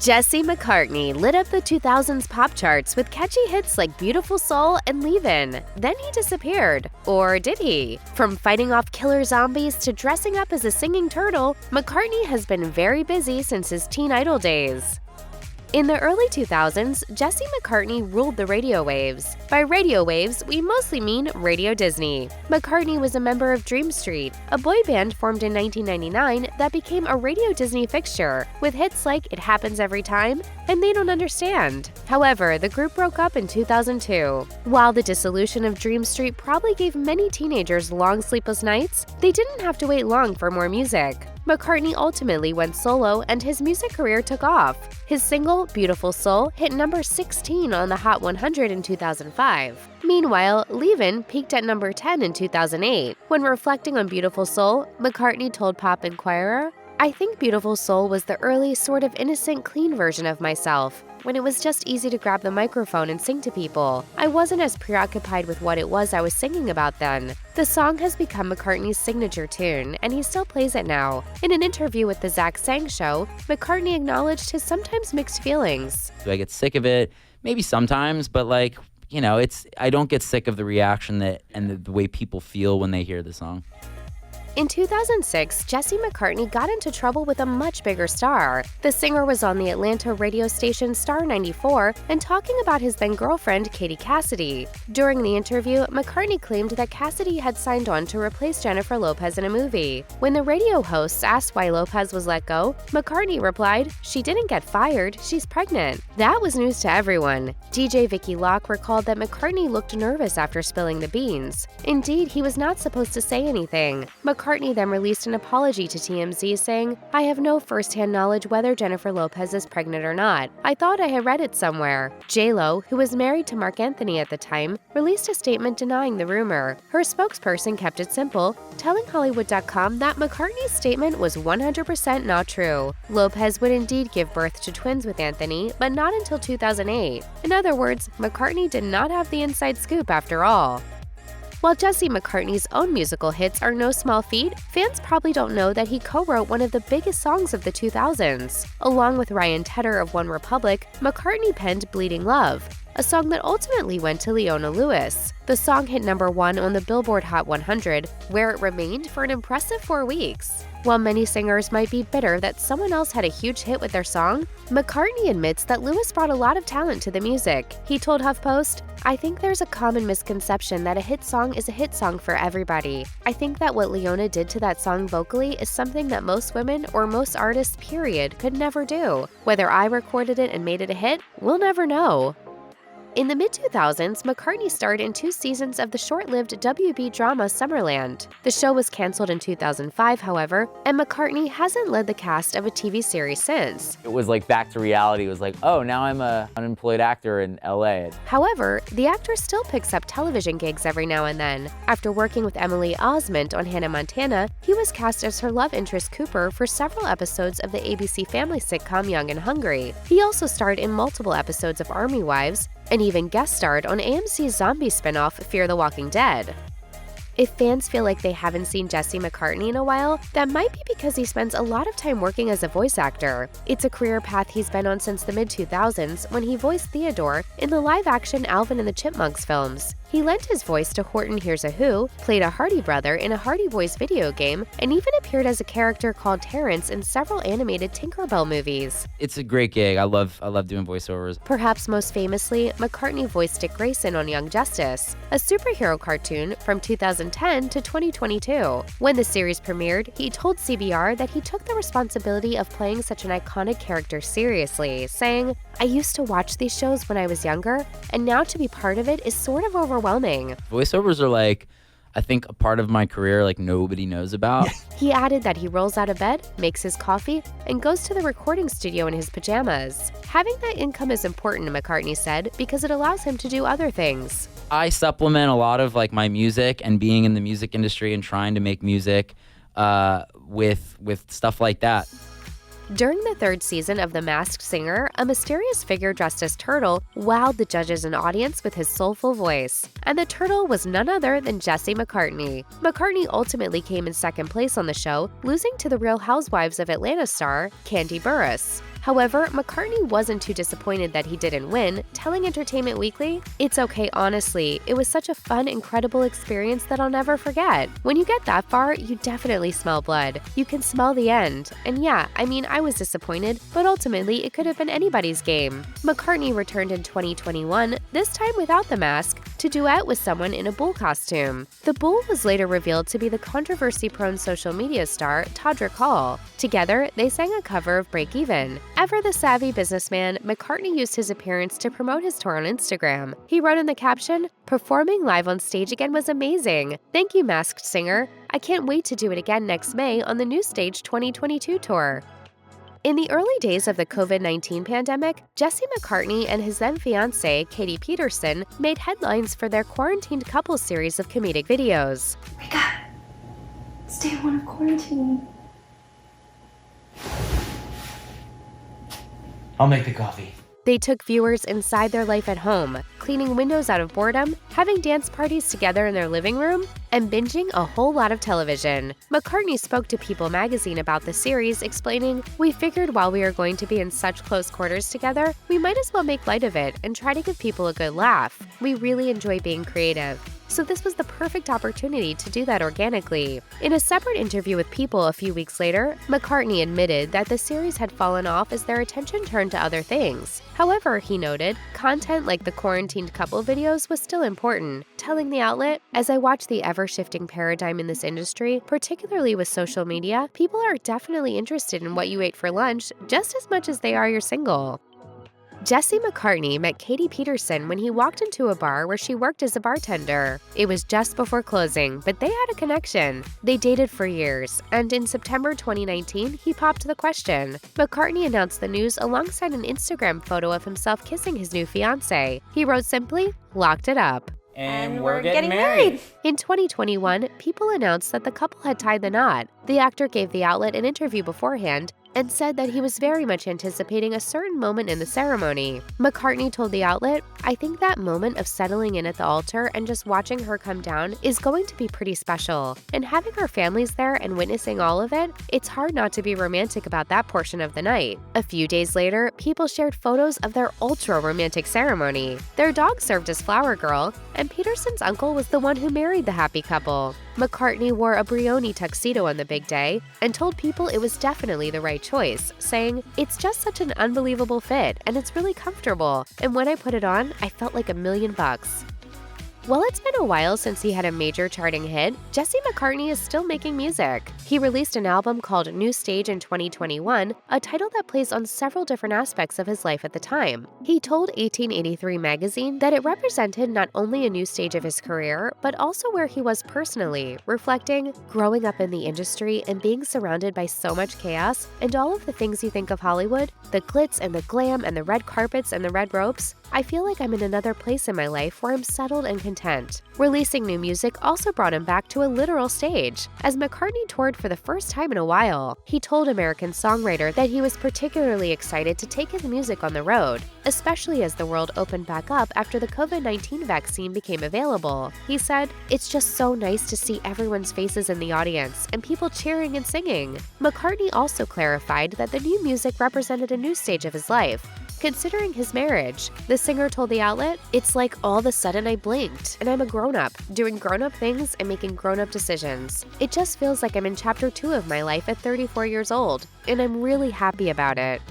Jesse McCartney lit up the 2000s pop charts with catchy hits like Beautiful Soul and Leavin. Then he disappeared. Or did he? From fighting off killer zombies to dressing up as a singing turtle, McCartney has been very busy since his teen idol days. In the early 2000s, Jesse McCartney ruled the radio waves. By radio waves, we mostly mean Radio Disney. McCartney was a member of Dream Street, a boy band formed in 1999 that became a Radio Disney fixture, with hits like It Happens Every Time and They Don't Understand. However, the group broke up in 2002. While the dissolution of Dream Street probably gave many teenagers long sleepless nights, they didn't have to wait long for more music. McCartney ultimately went solo and his music career took off. His single, Beautiful Soul, hit number 16 on the Hot 100 in 2005. Meanwhile, Leavin peaked at number 10 in 2008. When reflecting on Beautiful Soul, McCartney told Pop Inquirer, "I think Beautiful Soul was the early, sort of innocent, clean version of myself, when it was just easy to grab the microphone and sing to people. I wasn't as preoccupied with what it was I was singing about then." The song has become McCartney's signature tune, and he still plays it now. In an interview with The Zach Sang Show, McCartney acknowledged his sometimes mixed feelings. Do I get sick of it? Maybe sometimes, but I don't get sick of the reaction and the way people feel when they hear the song. In 2006, Jesse McCartney got into trouble with a much bigger star. The singer was on the Atlanta radio station Star 94 and talking about his then-girlfriend, Katie Cassidy. During the interview, McCartney claimed that Cassidy had signed on to replace Jennifer Lopez in a movie. When the radio hosts asked why Lopez was let go, McCartney replied, "She didn't get fired, she's pregnant." That was news to everyone. DJ Vicky Locke recalled that McCartney looked nervous after spilling the beans. Indeed, he was not supposed to say anything. McCartney then released an apology to TMZ saying, "I have no first-hand knowledge whether Jennifer Lopez is pregnant or not. I thought I had read it somewhere." J.Lo, who was married to Marc Anthony at the time, released a statement denying the rumor. Her spokesperson kept it simple, telling Hollywood.com that McCartney's statement was 100% not true. Lopez would indeed give birth to twins with Anthony, but not until 2008. In other words, McCartney did not have the inside scoop after all. While Jesse McCartney's own musical hits are no small feat, fans probably don't know that he co-wrote one of the biggest songs of the 2000s. Along with Ryan Tedder of One Republic, McCartney penned Bleeding Love, a song that ultimately went to Leona Lewis. The song hit number 1 on the Billboard Hot 100, where it remained for an impressive 4 weeks. While many singers might be bitter that someone else had a huge hit with their song, McCartney admits that Lewis brought a lot of talent to the music. He told HuffPost, "I think there's a common misconception that a hit song is a hit song for everybody. I think that what Leona did to that song vocally is something that most women or most artists, period, could never do. Whether I recorded it and made it a hit, we'll never know." In the mid-2000s, McCartney starred in 2 seasons of the short-lived WB drama Summerland. The show was canceled in 2005, however, and McCartney hasn't led the cast of a TV series since. It was like back to reality. It was like, oh, now I'm an unemployed actor in LA. However, the actor still picks up television gigs every now and then. After working with Emily Osment on Hannah Montana, he was cast as her love interest Cooper for several episodes of the ABC family sitcom Young and Hungry. He also starred in multiple episodes of Army Wives, and even guest starred on AMC's zombie spin-off Fear the Walking Dead. If fans feel like they haven't seen Jesse McCartney in a while, that might be because he spends a lot of time working as a voice actor. It's a career path he's been on since the mid-2000s when he voiced Theodore in the live-action Alvin and the Chipmunks films. He lent his voice to Horton Hears a Who, played a Hardy brother in a Hardy Boys video game, and even appeared as a character called Terrence in several animated Tinkerbell movies. It's a great gig. I love doing voiceovers. Perhaps most famously, McCartney voiced Dick Grayson on Young Justice, a superhero cartoon from 2010 to 2022. When the series premiered, he told CBR that he took the responsibility of playing such an iconic character seriously, saying, "I used to watch these shows when I was younger, and now to be part of it is sort of overwhelming." Voiceovers are I think a part of my career nobody knows about. He added that he rolls out of bed, makes his coffee, and goes to the recording studio in his pajamas. Having that income is important, McCartney said, because it allows him to do other things. I supplement a lot of my music and being in the music industry and trying to make music with stuff like that. During the 3rd season of The Masked Singer, a mysterious figure dressed as Turtle wowed the judges and audience with his soulful voice. And the turtle was none other than Jesse McCartney. McCartney ultimately came in 2nd place on the show, losing to the Real Housewives of Atlanta star, Kandi Burruss. However, McCartney wasn't too disappointed that he didn't win, telling Entertainment Weekly, "It's okay, honestly. It was such a fun, incredible experience that I'll never forget. When you get that far, you definitely smell blood. You can smell the end. And yeah, I mean, I was disappointed, but ultimately it could have been anybody's game." McCartney returned in 2021, this time without the mask, to duet with someone in a bull costume. The bull was later revealed to be the controversy-prone social media star Todrick Hall. Together, they sang a cover of Break Even. Ever the savvy businessman, McCartney used his appearance to promote his tour on Instagram. He wrote in the caption, "Performing live on stage again was amazing. Thank you, Masked Singer. I can't wait to do it again next May on the New Stage 2022 tour." In the early days of the COVID-19 pandemic, Jesse McCartney and his then-fiancée, Katie Peterson, made headlines for their quarantined couple series of comedic videos. Wake up! It's day 1 of quarantine. I'll make the coffee. They took viewers inside their life at home, cleaning windows out of boredom, having dance parties together in their living room, and binging a whole lot of television. McCartney spoke to People magazine about the series, explaining, "We figured while we are going to be in such close quarters together, we might as well make light of it and try to give people a good laugh. We really enjoy being creative. So this was the perfect opportunity to do that organically." In a separate interview with People a few weeks later, McCartney admitted that the series had fallen off as their attention turned to other things. However, he noted, content like the quarantined couple videos was still important, telling the outlet, "As I watch the ever-shifting paradigm in this industry, particularly with social media, people are definitely interested in what you ate for lunch just as much as they are your single." Jesse McCartney met Katie Peterson when he walked into a bar where she worked as a bartender. It was just before closing, but they had a connection. They dated for years, and in September 2019, he popped the question. McCartney announced the news alongside an Instagram photo of himself kissing his new fiancée. He wrote simply, "Locked it up." And we're getting married. In 2021, People announced that the couple had tied the knot. The actor gave the outlet an interview beforehand and said that he was very much anticipating a certain moment in the ceremony. McCartney told the outlet, "I think that moment of settling in at the altar and just watching her come down is going to be pretty special. And having our families there and witnessing all of it, it's hard not to be romantic about that portion of the night." A few days later, People shared photos of their ultra-romantic ceremony. Their dog served as flower girl, and Peterson's uncle was the one who married the happy couple. McCartney wore a Brioni tuxedo on the big day and told People it was definitely the right choice, saying, "It's just such an unbelievable fit, and it's really comfortable, and when I put it on, I felt like $1,000,000. While it's been a while since he had a major charting hit, Jesse McCartney is still making music. He released an album called New Stage in 2021, a title that plays on several different aspects of his life at the time. He told 1883 magazine that it represented not only a new stage of his career, but also where he was personally, reflecting, "Growing up in the industry and being surrounded by so much chaos and all of the things you think of Hollywood, the glitz and the glam and the red carpets and the red ropes, I feel like I'm in another place in my life where I'm settled and content." Releasing new music also brought him back to a literal stage, as McCartney toured for the first time in a while. He told American Songwriter that he was particularly excited to take his music on the road, especially as the world opened back up after the COVID-19 vaccine became available. He said, "It's just so nice to see everyone's faces in the audience and people cheering and singing." McCartney also clarified that the new music represented a new stage of his life. Considering his marriage, the singer told the outlet, "It's like all of a sudden I blinked, and I'm a grown-up, doing grown-up things and making grown-up decisions. It just feels like I'm in chapter 2 of my life at 34 years old, and I'm really happy about it."